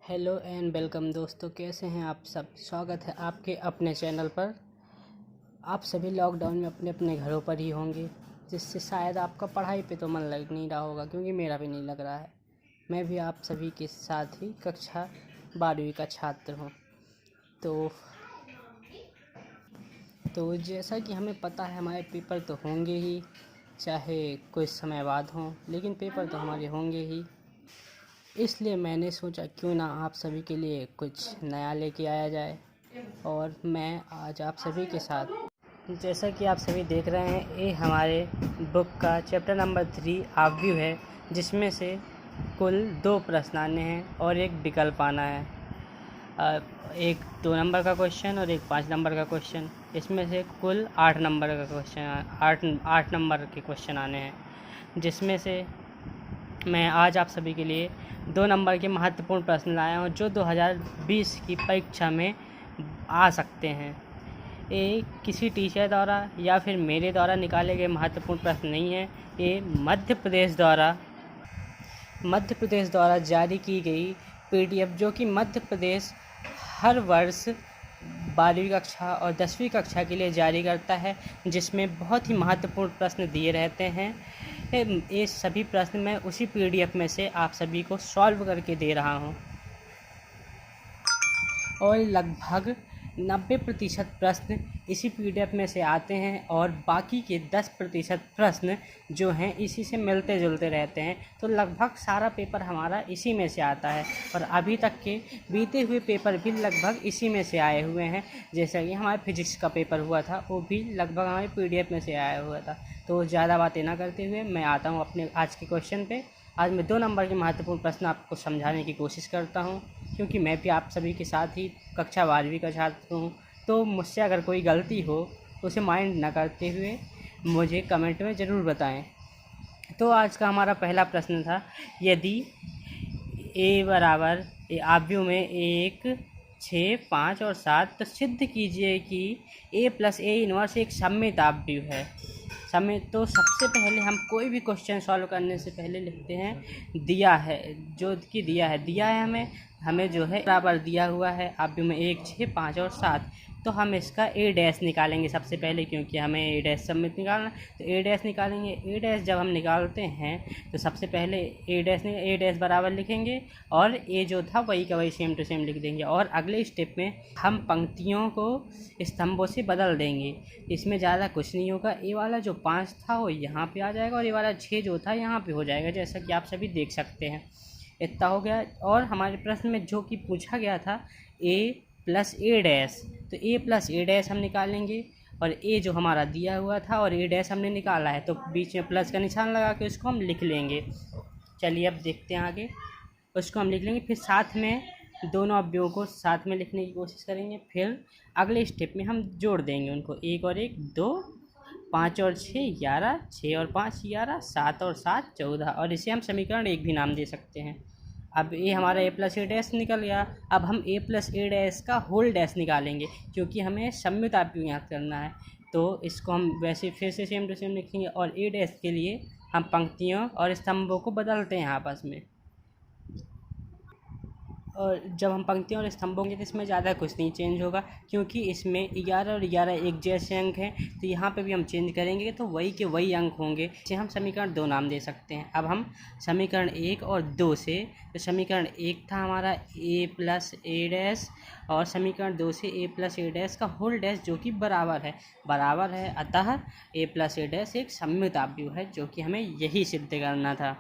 Hello and welcome दोस्तों, कैसे हैं आप सब। स्वागत है आपके अपने चैनल पर। आप सभी लॉकडाउन में अपने अपने घरों पर ही होंगे, जिससे शायद आपका पढ़ाई पे तो मन लग नहीं रहा होगा, क्योंकि मेरा भी नहीं लग रहा है। मैं भी आप सभी के साथ ही कक्षा 12वीं का छात्र हूँ। तो जैसा कि हमें पता है, हमारे पेपर तो होंगे ही, चाहे कुछ समय बाद हों, लेकिन पेपर तो हमारे होंगे ही। इसलिए मैंने सोचा क्यों ना आप सभी के लिए कुछ नया लेके आया जाए। और मैं आज आप सभी के साथ, जैसा कि आप सभी देख रहे हैं, ये हमारे बुक का चैप्टर नंबर 3 आव्यू है, जिसमें से कुल 2 प्रश्न आने हैं और एक विकल्प आना है। एक 2 नंबर का क्वेश्चन और एक 5 नंबर का क्वेश्चन। इसमें से कुल 8 नंबर का क्वेश्चन, 8 नंबर के क्वेश्चन आने हैं, जिसमें से मैं आज आप सभी के लिए 2 नंबर के महत्वपूर्ण प्रश्न लाया हूँ, जो 2020 की परीक्षा में आ सकते हैं। ये किसी टीचर द्वारा या फिर मेरे द्वारा निकाले गए महत्वपूर्ण प्रश्न नहीं है। ये मध्य प्रदेश द्वारा जारी की गई पीडीएफ, जो कि मध्य प्रदेश हर वर्ष 12वीं कक्षा और 10वीं कक्षा के लिए जारी करता है, जिसमें बहुत ही महत्वपूर्ण प्रश्न दिए रहते हैं। ये सभी प्रश्न मैं उसी पीडीएफ में से आप सभी को सॉल्व करके दे रहा हूँ, और लगभग 90% प्रश्न इसी पीडीएफ में से आते हैं, और बाकी के 10% प्रश्न जो हैं इसी से मिलते जुलते रहते हैं। तो लगभग सारा पेपर हमारा इसी में से आता है, और अभी तक के बीते हुए पेपर भी लगभग इसी में से आए हुए हैं। जैसा कि हमारे फिजिक्स का पेपर हुआ था, वो भी लगभग हमारे पीडीएफ में से आया हुआ था। तो ज़्यादा बातें ना करते हुए मैं आता हूँ अपने आज के क्वेश्चन पे। आज मैं 2 नंबर के महत्वपूर्ण प्रश्न आपको समझाने की कोशिश करता हूँ, क्योंकि मैं भी आप सभी के साथ ही कक्षा 12वीं का छात्र हूँ। तो मुझसे अगर कोई गलती हो तो उसे माइंड न करते हुए मुझे कमेंट में ज़रूर बताएं। तो आज का हमारा पहला प्रश्न था, यदि ए बराबर आव्यूह में 1, 6, 5 और 7, तो सिद्ध कीजिए कि ए प्लस ए इनवर्स एक सममित आव्यूह है। तो सबसे पहले हम कोई भी क्वेश्चन सॉल्व करने से पहले लिखते हैं दिया है, जो कि दिया है हमें जो है बराबर दिया हुआ है आव्यूह में 1, 6, 5 और 7। तो हम इसका ए डैश निकालेंगे सबसे पहले, क्योंकि हमें ए डैश सममित निकालना है। तो ए डैश निकालेंगे। ए डैश जब हम निकालते हैं तो सबसे पहले ए डैश बराबर लिखेंगे, और ए जो था वही का वही सेम टू सेम लिख देंगे। और अगले स्टेप में हम पंक्तियों को स्तंभों से बदल देंगे। इसमें ज़्यादा कुछ नहीं होगा। ए वाला जो 5 था वो यहाँ पे आ जाएगा, और ए वाला 6 जो था यहाँ पे हो जाएगा, जैसा कि आप सभी देख सकते हैं। इतना हो गया। और हमारे प्रश्न में जो कि पूछा गया था ए प्लस ए डैश, तो ए प्लस ए डैश हम निकालेंगे, और ए जो हमारा दिया हुआ था और ए डैश हमने निकाला है, तो बीच में प्लस का निशान लगा के उसको हम लिख लेंगे। चलिए अब देखते हैं आगे। उसको हम लिख लेंगे, फिर साथ में दोनों अवयवों को साथ में लिखने की कोशिश करेंगे। फिर अगले स्टेप में हम जोड़ देंगे उनको, 1 और 1 2, 5 और 6 11, 6 और 5 11, 7 और 7 14, और इसे हम समीकरण 1 भी नाम दे सकते हैं। अब ये हमारा ए प्लस ए डैश निकल गया। अब हम ए प्लस ए डैश का होल डैश निकालेंगे, क्योंकि हमें सममित आव्यूह याद करना है। तो इसको हम वैसे फिर से सेम टू सेम लिखेंगे, और ए डैश के लिए हम पंक्तियों और स्तंभों को बदलते हैं आपस में। और जब हम पंक्तियों और स्तंभों के, तो इसमें ज़्यादा कुछ नहीं चेंज होगा, क्योंकि इसमें 11 और 11 एक जैसे अंक हैं। तो यहाँ पे भी हम चेंज करेंगे तो वही के वही अंक होंगे, जिसे हम समीकरण 2 नाम दे सकते हैं। अब हम समीकरण 1 और 2 से, तो समीकरण 1 था हमारा ए प्लस ए डैश, और समीकरण 2 से ए प्लस ए डैश का होल डैश, जो कि बराबर है। अतः ए प्लस ए डैश एक सममित आव्यूह है, जो कि हमें यही सिद्ध करना था।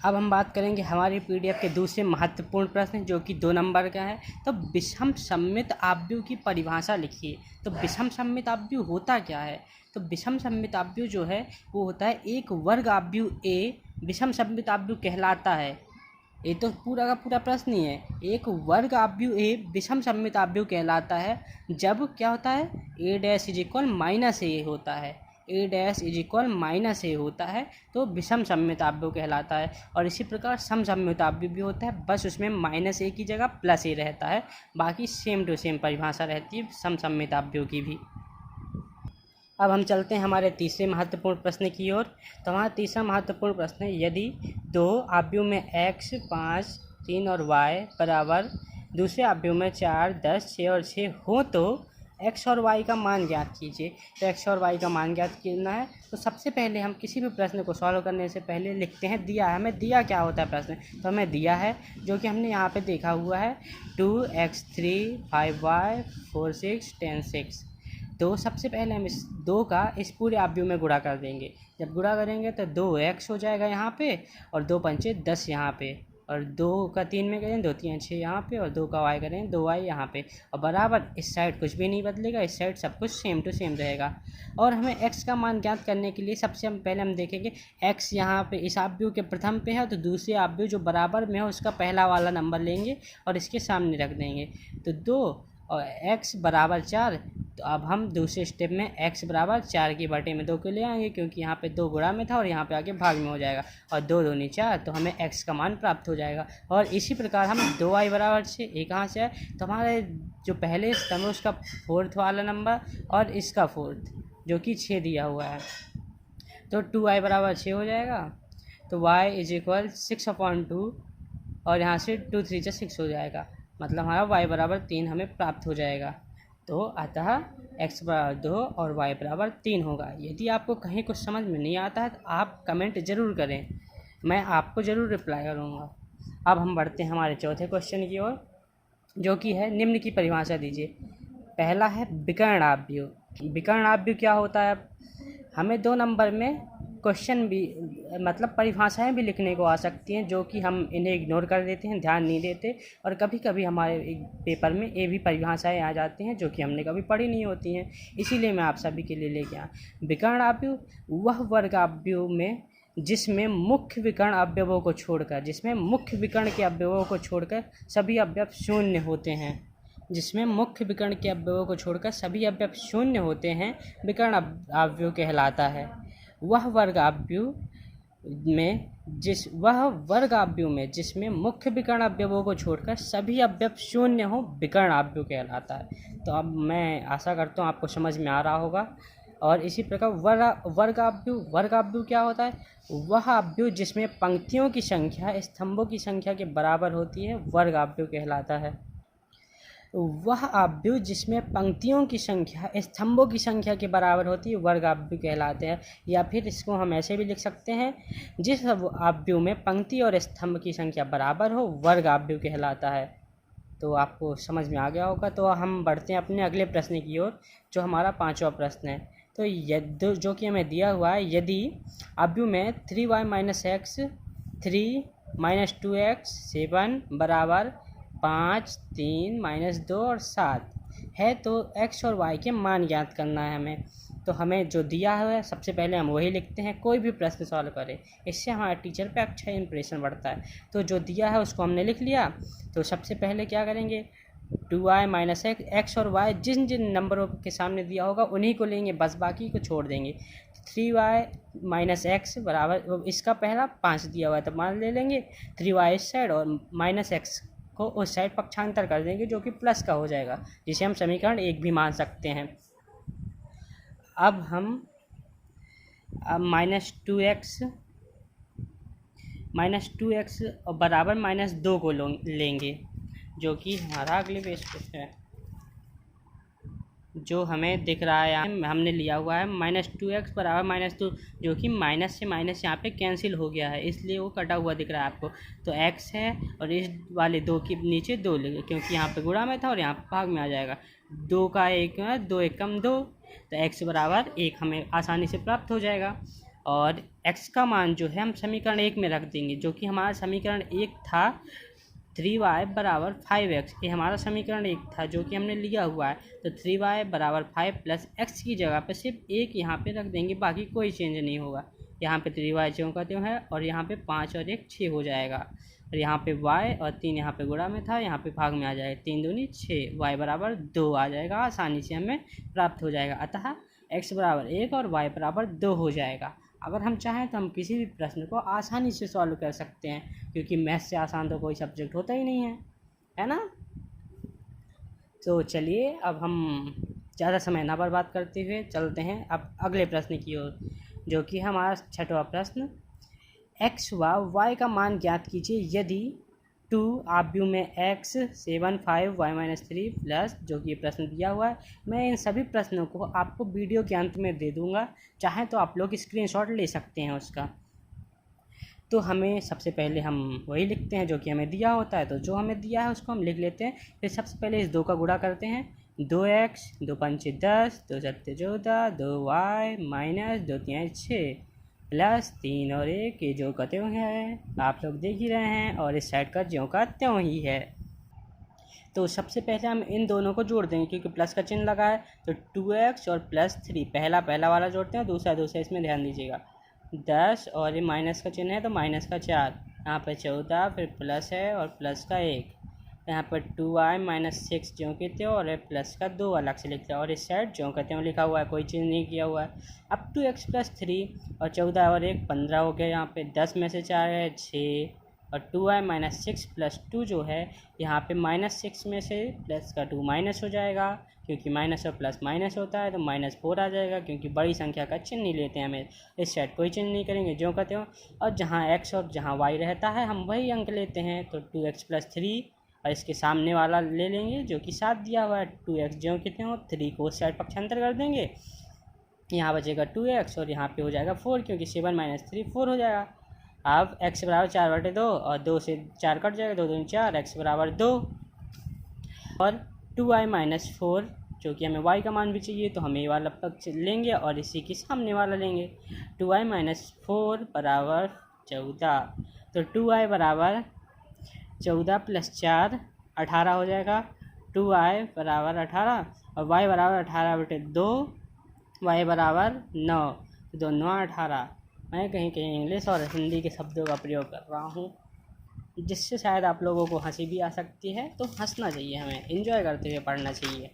अब हम बात करेंगे हमारे पीडीएफ के दूसरे महत्वपूर्ण प्रश्न, जो कि 2 नंबर का है। तो विषम सममित आव्यूह की परिभाषा लिखिए। तो विषम सममित आव्यूह होता क्या है? तो विषम सममित आव्यूह जो है वो होता है एक वर्ग आव्यूह ए विषम सममित आव्यूह कहलाता है। ये तो पूरा का पूरा प्रश्न ही है। एक वर्ग आव्यूह ए विषम सममित आव्यूह कहलाता है जब क्या होता है, ए डैश इज इक्वल माइनस ए होता है। ए डैश इज इक्वल माइनस ए होता है, तो विषम सममित आव्यूह कहलाता है। और इसी प्रकार सम सममित आव्यूह भी होता है, बस उसमें माइनस ए की जगह प्लस ए रहता है। बाकी सेम टू सेम परिभाषा रहती है सम सममित आव्यूह की भी। अब हम चलते हैं हमारे तीसरे महत्वपूर्ण प्रश्न की ओर। तो हमारा तीसरा महत्वपूर्ण प्रश्न है, यदि 2 आव्यूह में x 5, 3 और y बराबर दूसरे अवयव में 4, 10, 6 और 6 हो तो x और y का मान ज्ञात कीजिए। तो x और y का मान ज्ञात करना है तो सबसे पहले हम किसी भी प्रश्न को सॉल्व करने से पहले लिखते हैं दिया है। हमें दिया क्या होता है प्रश्न, तो हमें दिया है जो कि हमने यहाँ पे देखा हुआ है 2x 3 5y 4 6 10 6। तो सबसे पहले हम इस 2 का इस पूरे अवयव में गुणा कर देंगे। जब गुणा करेंगे तो 2x हो जाएगा यहाँ पे और 2 पंचे 10 यहाँ पे, और 2 का 3 में करें 2 3 6 यहाँ पे, और 2 का y करें 2y यहाँ पे, और बराबर इस साइड कुछ भी नहीं बदलेगा, इस साइड सब कुछ सेम टू सेम रहेगा। और हमें x का मान ज्ञात करने के लिए सबसे पहले हम देखेंगे x यहाँ पे इस अवयव के प्रथम पे है तो दूसरे अवयव जो बराबर में है उसका पहला वाला नंबर लेंगे और इसके सामने रख देंगे। तो 2 और x बराबर 4, तो अब हम दूसरे स्टेप में x बराबर 4 की बटे में 2 को ले आएंगे क्योंकि यहाँ पे 2 गुणा में था और यहाँ पे आगे भाग में हो जाएगा, और 2 दूनी 4, तो हमें x का मान प्राप्त हो जाएगा। और इसी प्रकार हम 2y बराबर 6, ये कहाँ से है, तो हमारे जो पहले स्तंभ है उसका 4th वाला नंबर और इसका 4th जो कि 6 दिया हुआ है, तो 2y बराबर 6 हो जाएगा। तो y इज इक्वल 6/2 और यहाँ से 2 3 से 6 हो जाएगा, मतलब हमारा y बराबर 3 हमें प्राप्त हो जाएगा। तो अतः x बराबर 2 और y बराबर 3 होगा। यदि आपको कहीं कुछ समझ में नहीं आता है तो आप कमेंट ज़रूर करें, मैं आपको ज़रूर रिप्लाई करूँगा। अब हम बढ़ते हैं हमारे चौथे क्वेश्चन की ओर, जो कि है निम्न की परिभाषा दीजिए। पहला है विकर्णावयव। विकर्णावयव क्या होता है, हमें 2 नंबर में क्वेश्चन भी मतलब परिभाषाएं भी लिखने को आ सकती हैं जो कि हम इन्हें इग्नोर कर देते हैं, ध्यान नहीं देते, और कभी कभी हमारे पेपर में ये भी परिभाषाएं आ जाती हैं जो कि हमने कभी पढ़ी नहीं होती हैं, इसीलिए मैं आप सभी के लिए लेके आया। विकर्णावयव वह वर्ग अवयव में जिसमें मुख्य विकर्ण अवयवों को छोड़कर सभी अवयव शून्य होते हैं, जिसमें मुख्य विकर्ण के अवयवों को छोड़कर सभी अवयव शून्य होते हैं, विकर्ण अवयव कहलाता है। वह वर्ग अवयव में जिसमें मुख्य विकर्ण अवयवों को छोड़कर सभी अवयव शून्य हो, विकर्ण अवयव कहलाता है। तो अब मैं आशा करता हूँ आपको समझ में आ रहा होगा। और इसी प्रकार वर्ग अवयव क्या होता है, वह अवयव जिसमें पंक्तियों की संख्या स्तंभों की संख्या के बराबर होती है, वर्ग अवयव कहलाता है। वह अवयव जिसमें पंक्तियों की संख्या स्तंभों की संख्या के बराबर होती है, वर्ग अवयव कहलाते हैं। या फिर इसको हम ऐसे भी लिख सकते हैं, जिस अवयव में पंक्ति और स्तंभ की संख्या बराबर हो, वर्ग अवयव कहलाता है। तो आपको समझ में आ गया होगा। तो हम बढ़ते हैं अपने अगले प्रश्न की ओर, जो हमारा 5वां प्रश्न है। तो जो कि हमें दिया हुआ है, यदि अवयव में 3y - x 3 - 2x 7 बराबर 5 3 - 2 और 7 है तो x और y के मान ज्ञात करना है हमें। तो हमें जो दिया है सबसे पहले हम वही लिखते हैं, कोई भी प्रश्न सॉल्व करें, इससे हमारे टीचर पे अच्छा इंप्रेशन बढ़ता है। तो जो दिया है उसको हमने लिख लिया। तो सबसे पहले क्या करेंगे, 2y - x और y जिन जिन नंबरों के सामने दिया होगा उन्हीं को लेंगे, बस बाकी को छोड़ देंगे। 3y - x बराबर, इसका पहला 5 दिया हुआ है तो मान ले लेंगे, 3y इस साइड और -x को उस साइड पक्षांतर कर देंगे जो कि प्लस का हो जाएगा, जिसे हम समीकरण 1 भी मान सकते हैं। अब हम -2x और बराबर -2 को लेंगे, जो कि हमारा अगले पेज पे है, जो हमें दिख रहा है हमने लिया हुआ है -2x बराबर -2, जो कि माइनस से माइनस यहाँ पे कैंसिल हो गया है, इसलिए वो कटा हुआ दिख रहा है आपको। तो x है और इस वाले 2 के नीचे 2 लेंगे क्योंकि यहाँ पे गुणा में था और यहाँ पे भाग में आ जाएगा। 2 का 1 है, 2 एकम 2, तो x बराबर 1 हमें आसानी से प्राप्त हो जाएगा। और x का मान जो है हम समीकरण 1 में रख देंगे, जो कि हमारा समीकरण 1 था 3y बराबर 5x, ये हमारा समीकरण 1 था जो कि हमने लिया हुआ है। तो 3y बराबर 5 प्लस x की जगह पे सिर्फ 1 यहाँ पे रख देंगे, बाकी कोई चेंज नहीं होगा। यहाँ पे 3y ज्यों का त्यों है और यहाँ पे 5 और 1 6 हो जाएगा, और यहाँ पे y और 3 यहाँ पे गुणा में था, यहाँ पे भाग में आ जाएगा, 3 दूनी 6, y बराबर 2 आ जाएगा, आसानी से हमें प्राप्त हो जाएगा। अतः x बराबर 1 और y बराबर 2 हो जाएगा। अगर हम चाहें तो हम किसी भी प्रश्न को आसानी से सॉल्व कर सकते हैं, क्योंकि मैथ से आसान तो कोई सब्जेक्ट होता ही नहीं है ना। तो चलिए अब हम ज़्यादा समय ना बर्बाद करते हुए चलते हैं अब अगले प्रश्न की ओर, जो कि हमारा 6वां प्रश्न, x व y का मान ज्ञात कीजिए यदि 2 आप व्यू में x 7 5 y-3 प्लस जो कि ये प्रश्न दिया हुआ है। मैं इन सभी प्रश्नों को आपको वीडियो के अंत में दे दूंगा, चाहे तो आप लोग स्क्रीनशॉट ले सकते हैं उसका। तो हमें सबसे पहले हम वही लिखते हैं जो कि हमें दिया होता है, तो जो हमें दिया है उसको हम लिख लेते हैं। फिर सबसे पहले इस 2 का गुणा करते हैं, 2x 2 पंचे 10 2 सत्ते 14 2y माइनस 2 तिहाई 6 प्लस 3 और 1 ये जो का त्यों है आप लोग देख ही रहे हैं, और इस साइड का ज्यों का त्यों ही है। तो सबसे पहले हम इन दोनों को जोड़ देंगे क्योंकि प्लस का चिन्ह लगा है, तो 2x और प्लस 3 पहला वाला जोड़ते हैं, दूसरा इसमें ध्यान दीजिएगा। 10 और ये माइनस का चिन्ह है तो माइनस का 4, यहाँ पर 14, फिर प्लस है और प्लस का 1, यहाँ पर 2y माइनस 6 ज्यों के त्यों और प्लस का 2 अलग से लिखते हैं, और इस साइड ज्यों का त्यों लिखा हुआ है, कोई चीज़ नहीं किया हुआ है। अब 2x प्लस 3 और 14 और 1 15 हो गया, यहाँ पे 10 में से 4 है 6, और 2y माइनस 6 प्लस 2 जो है यहाँ पे माइनस 6 में से प्लस का 2 माइनस हो जाएगा, क्योंकि माइनस और प्लस माइनस होता है तो -4 आ जाएगा, क्योंकि बड़ी संख्या का चिन्ह नहीं लेते हैं हमें, इस साइड कोई चिन्ह नहीं करेंगे ज्यों का त्यों, और जहाँ x और जहाँ y रहता है हम वही अंक लेते हैं। तो 2x प्लस 3 और इसके सामने वाला ले लेंगे जो कि 7 दिया हुआ है, 2x ज्यों के त्यों 3 को उस साइड पक्षांतर कर देंगे, यहाँ बचेगा 2x और यहाँ पे हो जाएगा 4, क्योंकि 7 माइनस 3 4 हो जाएगा। अब x बराबर 4/2 और 2 से 4 कट जाएगा, 2 दूनी 4, x बराबर 2, और 2y माइनस 4 जो कि हमें y का मान भी चाहिए तो हमें ये वाला पक्ष लेंगे और इसी के सामने वाला लेंगे। 2y माइनस 4 बराबर 14, तो 2y बराबर 14 प्लस 4 18 हो जाएगा, 2y बराबर 18 और y बराबर 18/2, y बराबर 9, तो 2 9 18। मैं कहीं कहीं इंग्लिश और हिंदी के शब्दों का प्रयोग कर रहा हूँ जिससे शायद आप लोगों को हंसी भी आ सकती है, तो हंसना चाहिए, हमें एंजॉय करते हुए पढ़ना चाहिए।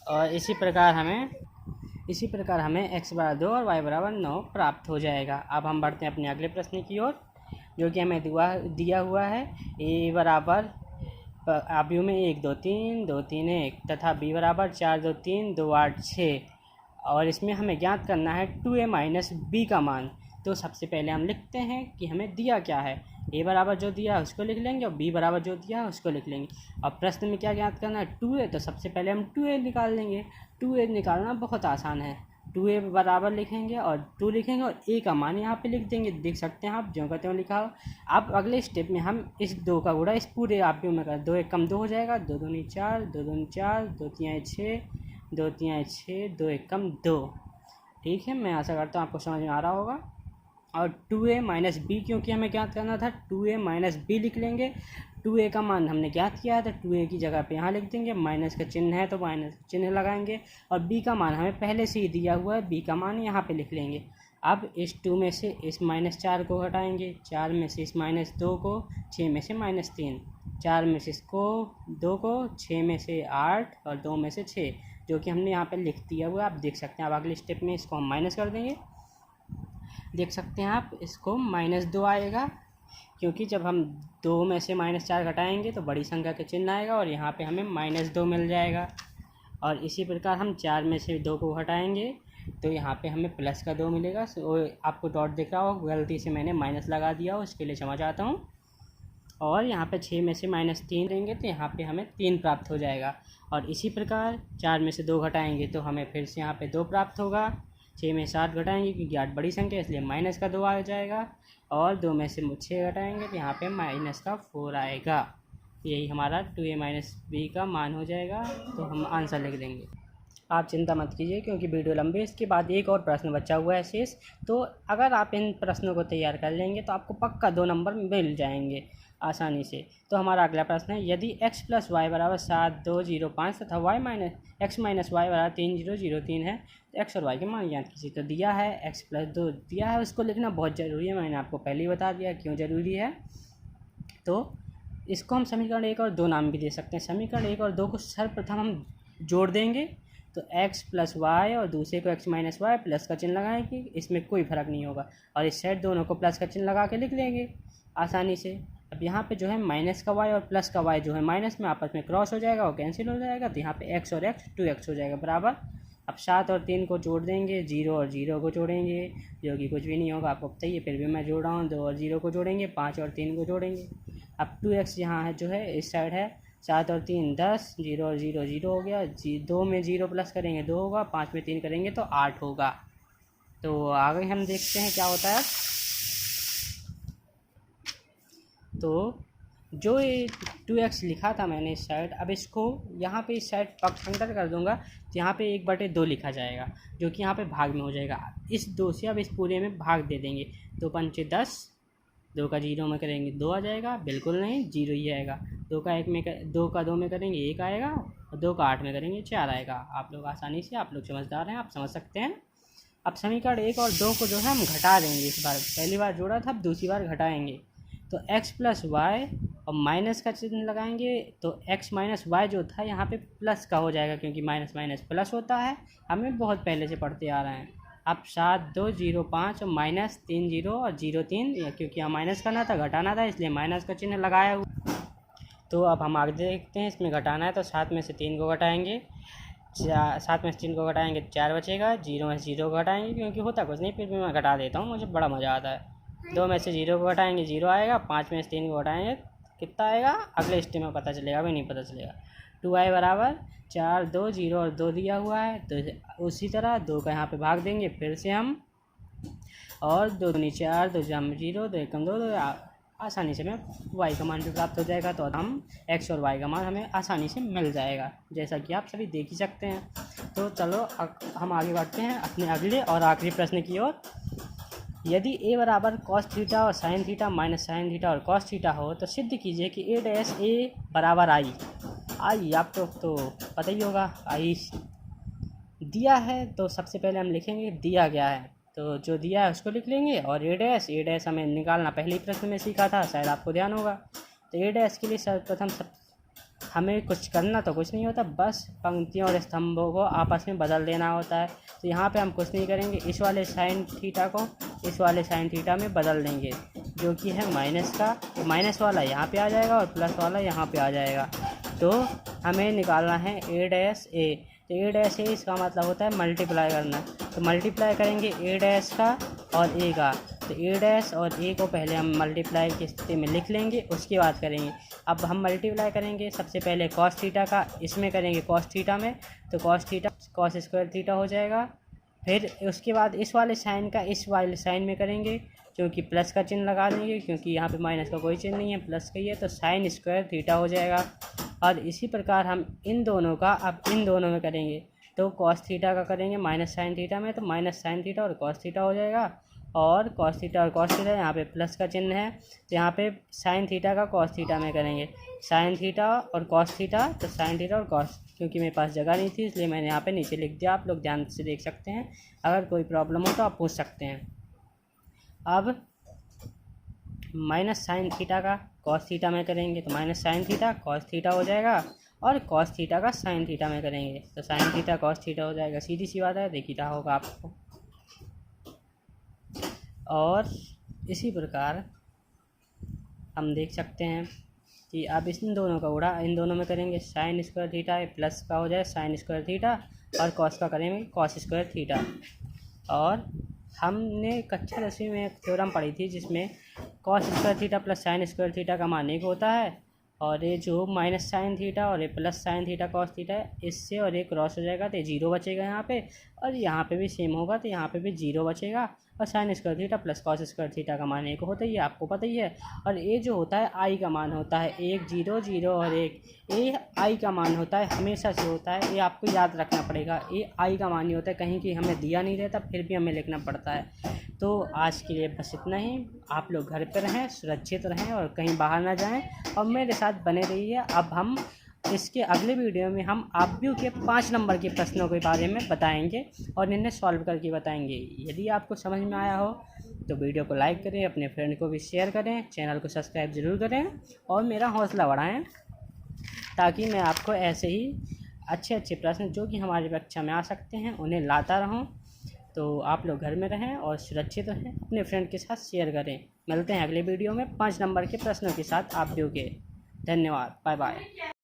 और इसी प्रकार हमें x बराबर 2 और y बराबर 9 प्राप्त हो जाएगा। अब हम बढ़ते हैं अपने अगले प्रश्न की ओर जो कि हमें दिया हुआ है। a बराबर आव्यूह में 1 2 3 2 3 1 तथा b बराबर 4 2 3 2 8 6, और इसमें हमें ज्ञात करना है 2a माइनस b का मान। तो सबसे पहले हम लिखते हैं कि हमें दिया क्या है, a बराबर जो दिया है उसको लिख लेंगे और b बराबर जो दिया है उसको लिख लेंगे। अब प्रश्न में क्या ज्ञात करना है 2a, तो सबसे पहले हम 2a निकाल लेंगे। 2a निकालना बहुत आसान है, 2a बराबर लिखेंगे और 2 लिखेंगे और a का मान यहाँ पे लिख देंगे, देख सकते हैं आप ज्यों का त्यों लिखा हो। अब अगले स्टेप में हम इस 2 का गुणा इस पूरे आव्यूह में कर, 2 1 कम 2 हो जाएगा, 2 दूनी 4 2 दूनी 4 2 तिहाई 6 2 तिहाई 6 2 1 कम 2। ठीक है, मैं आशा करता हूँ आपको समझ में आ रहा होगा। और 2a माइनस बी क्योंकि हमें ज्ञात करना था, 2a माइनस बी लिख लेंगे। 2a का मान हमने ज्ञात किया है तो 2a की जगह पे यहाँ लिख देंगे, माइनस का चिन्ह है तो माइनस का चिन्ह लगाएंगे, और b का मान हमें पहले से ही दिया हुआ है, b का मान यहाँ पे लिख लेंगे। अब इस 2 में से इस -4 को हटाएंगे, 4 में से इस -2 को, 6 में से -3, 4 में से इसको 2 को, 6 में से 8 और 2 में से 6 जो कि हमने यहाँ पे लिख दिया हुआ है, आप देख सकते हैं। अब अगले स्टेप में इसको हम माइनस कर देंगे, देख सकते हैं आप, इसको -2 आएगा क्योंकि जब हम 2 में से -4 घटाएंगे तो बड़ी संख्या का चिन्ह आएगा और यहाँ पे हमें -2 मिल जाएगा। और इसी प्रकार हम 4 में से 2 को हटाएंगे तो यहाँ पे हमें प्लस का 2 मिलेगा। आपको डॉट दिख रहा हो, गलती से मैंने माइनस लगा दिया हो, उसके लिए क्षमा चाहता हूँ। और यहाँ पे 6 में से -3 देंगे तो यहाँ पे हमें 3 प्राप्त हो जाएगा। और इसी प्रकार 4 में से 2 घटाएंगे तो हमें फिर से यहाँ पे 2 प्राप्त होगा। 6 में 7 घटाएंगे क्योंकि 8 बड़ी संख्या इसलिए माइनस का 2 आ जाएगा, और 2 में से 6 घटाएंगे तो यहाँ पे माइनस का 4 आएगा। यही हमारा 2a माइनस b का मान हो जाएगा, तो हम आंसर लिख देंगे। आप चिंता मत कीजिए क्योंकि वीडियो लंबी है, इसके बाद एक और प्रश्न बचा हुआ है शेष। तो अगर आप इन प्रश्नों को तैयार कर लेंगे तो आपको पक्का 2 नंबर मिल जाएंगे आसानी से। तो हमारा अगला प्रश्न है, यदि x प्लस वाई बराबर 7 2 0 5 तथा x माइनस वाई बराबर 3 0 0 3 है तो x और y के मान ज्ञात कीजिए। तो दिया है x प्लस 2 दिया है, उसको लिखना बहुत ज़रूरी है, मैंने आपको पहले ही बता दिया क्यों ज़रूरी है। तो इसको हम समीकरण 1 और 2 नाम भी दे सकते हैं। समीकरण 1 और 2 को सर्वप्रथम हम जोड़ देंगे, तो x प्लस वाई और दूसरे को x माइनस वाई, प्लस का चिन्ह लगाएंगे, इसमें कोई फ़र्क नहीं होगा, और इस साइड दोनों को प्लस का चिन्ह लगा के लिख लेंगे आसानी से। अब यहाँ पे जो है माइनस का y और प्लस का y जो है माइनस में आपस में क्रॉस हो जाएगा, वो कैंसिल हो जाएगा, तो यहाँ पे x और x 2x हो जाएगा बराबर। अब 7 और 3 को जोड़ देंगे, 0 और 0 को जोड़ेंगे जो कि कुछ भी नहीं होगा, आपको बताइए, फिर भी मैं जोड़ रहा हूँ। 2 और 0 को जोड़ेंगे, 5 और 3 को जोड़ेंगे, अब 2x यहाँ है जो है इस साइड है, 7 और 3 10, 0 और 0 0 हो गया, 2 में 0 प्लस करेंगे 2 होगा, 5 में 3 करेंगे तो 8 होगा। तो आगे हम देखते हैं क्या होता है। तो जो ये 2x लिखा था मैंने इस साइड, अब इसको यहाँ पे इस साइड पक्षांतर कर दूंगा तो यहाँ पे 1/2 लिखा जाएगा, जो कि यहाँ पे भाग में हो जाएगा। इस 2 से अब इस पूरे में भाग दे देंगे, 2 पंचे 10, 2 का 0 में करेंगे 2 आ जाएगा, बिल्कुल नहीं 0 ही आएगा। 2 का 2 में करेंगे 1 आएगा, और 2 का 8 में करेंगे 4 आएगा। आप लोग आसानी से, आप लोग समझदार हैं, आप समझ सकते हैं। अब समीकरण 1 और 2 को जो है हम घटा देंगे। इस बार पहली बार जोड़ा था, अब दूसरी बार घटाएंगे। तो x प्लस वाई और माइनस का चिन्ह लगाएंगे, तो x माइनस वाई जो था यहाँ पे प्लस का हो जाएगा, क्योंकि माइनस माइनस प्लस होता है, हमें बहुत पहले से पढ़ते आ रहे हैं। अब 7 2 0 5 और माइनस 3 0 और 0 3, क्योंकि यहाँ माइनस करना था घटाना था, इसलिए माइनस का चिन्ह लगाया हुआ। तो अब हम आगे देखते हैं, इसमें घटाना है तो 7 में से 3 को घटाएंगे, 7 में से 3 को घटाएंगे 4 बचेगा, 0 में से 0 को घटाएंगे, क्योंकि होता कुछ नहीं, फिर भी मैं घटा देता हूँ, मुझे बड़ा मज़ा आता है। 2 में से 0 को घटाएंगे 0 आएगा, 5 में से 3 को घटाएंगे कितना आएगा, अगले स्टेप में पता चलेगा, अभी नहीं पता चलेगा। 2i बराबर 4 2 0 और 2 दिया हुआ है, तो उसी तरह 2 का यहाँ पे भाग देंगे फिर से हम, और 2 दूनी 4, 2 जम 0, 2 एकम 2, आसानी से हमें y का मान भी प्राप्त हो जाएगा। तो हम x और y का मान हमें आसानी से मिल जाएगा, जैसा कि आप सभी देख ही सकते हैं। तो चलो हम आगे बढ़ते हैं अपने अगले और आखिरी प्रश्न की ओर। यदि a बराबर कॉस थीटा और sine theta minus sine theta और कॉस थीटा हो, तो सिद्ध कीजिए कि a डैश a बराबर आई। आप तो पता ही होगा, आई दिया है तो सबसे पहले हम लिखेंगे दिया गया है, तो जो दिया है उसको लिख लेंगे। और a डैश हमें निकालना पहले ही प्रश्न में सीखा था, शायद आपको ध्यान होगा। तो a डैश के लिए सर्वप्रथम हमें कुछ करना तो कुछ नहीं होता, बस पंक्तियों और स्तंभों को आपस में बदल देना होता है। तो यहाँ पे हम कुछ नहीं करेंगे, इस वाले साइन थीटा को इस वाले साइन थीटा में बदल देंगे, जो कि है माइनस का, माइनस वाला यहाँ पे आ जाएगा और प्लस वाला यहाँ पे आ जाएगा। तो हमें निकालना है a डैश a। तो a डैश a इसका मतलब होता है मल्टीप्लाई करना, तो मल्टीप्लाई करेंगे a डैश का और a का। तो a डैश और a को पहले हम मल्टीप्लाई की स्थिति में लिख लेंगे, उसके बाद करेंगे। अब हम मल्टीप्लाई करेंगे सबसे पहले कॉस थीटा का, इसमें करेंगे कॉस थीटा में, तो cos theta cos square theta हो जाएगा। फिर उसके बाद इस वाले साइन का इस वाले साइन में करेंगे, जो कि प्लस का चिन्ह लगा देंगे, क्योंकि यहाँ पे माइनस का कोई चिन्ह नहीं है, प्लस का ही है, तो साइन स्क्वायर थीटा हो जाएगा। और इसी प्रकार हम इन दोनों का अब इन दोनों में करेंगे, तो कॉस थीटा का करेंगे माइनस साइन थीटा में, तो माइनस साइन थीटा और कॉस थीटा हो जाएगा। और कॉस थीटा और कॉस थीटा, यहाँ पे प्लस का चिन्ह है, तो यहाँ पे साइन थीटा का कॉस थीटा में करेंगे, साइन थीटा और कॉस थीटा, तो साइन थीटा और कॉस, क्योंकि मेरे पास जगह नहीं थी इसलिए मैंने यहाँ पे नीचे लिख दिया, आप लोग ध्यान से देख सकते हैं, अगर कोई प्रॉब्लम हो तो आप पूछ सकते हैं। अब माइनस साइन थीटा का कॉस थीटा में करेंगे, तो minus sine theta cos theta हो जाएगा, और कॉस थीटा का साइन थीटा में करेंगे, तो साइन थीटा कॉस थीटा हो जाएगा। सीधी सी बात है, देखी रहा होगा आपको। और इसी प्रकार हम देख सकते हैं कि अब इन दोनों का उड़ा इन दोनों में करेंगे, साइन स्क्वायर थीटा प्लस का हो जाए साइन स्क्वायर थीटा, और कॉस का करेंगे कॉस स्क्वायर थीटा। और हमने कक्षा 10वीं में एक थ्योरम पढ़ी थी जिसमें cos square theta plus sine square theta का मान 1 होता है, और ये जो माइनस साइन थीटा और ये plus sine theta cos theta है, इससे और ये क्रॉस हो जाएगा तो 0 बचेगा यहाँ पे, और यहाँ पे भी सेम होगा तो यहाँ पे भी 0 बचेगा। और sine square theta plus cos square theta का मान 1 होता ही है, आपको पता ही है। और ये जो होता है आई का मान होता है 1 0 0 और 1, ये आई का मान होता है, हमेशा से होता है, ये आपको याद रखना पड़ेगा। ये आई का मान ही होता है, कहीं कि हमें दिया नहीं रहता फिर भी हमें लिखना पड़ता है। तो आज के लिए बस इतना ही। आप लोग घर पर रहें, सुरक्षित रहें और कहीं बाहर ना जाएं, और मेरे साथ बने रहिए। अब हम इसके अगले वीडियो में हम आव्यूह के 5 नंबर के प्रश्नों के बारे में बताएंगे और इन्हें सॉल्व करके बताएंगे। यदि आपको समझ में आया हो तो वीडियो को लाइक करें, अपने फ्रेंड को भी शेयर करें, चैनल को सब्सक्राइब ज़रूर करें और मेरा हौसला बढ़ाएं, ताकि मैं आपको ऐसे ही अच्छे अच्छे प्रश्न जो कि हमारी कक्षा में आ सकते हैं उन्हें लाता रहूं। तो आप लोग घर में रहें और सुरक्षित रहें, अपने फ्रेंड के साथ शेयर करें। मिलते हैं अगले वीडियो में 5 नंबर के प्रश्नों के साथ आव्यूह के। धन्यवाद, बाय बाय।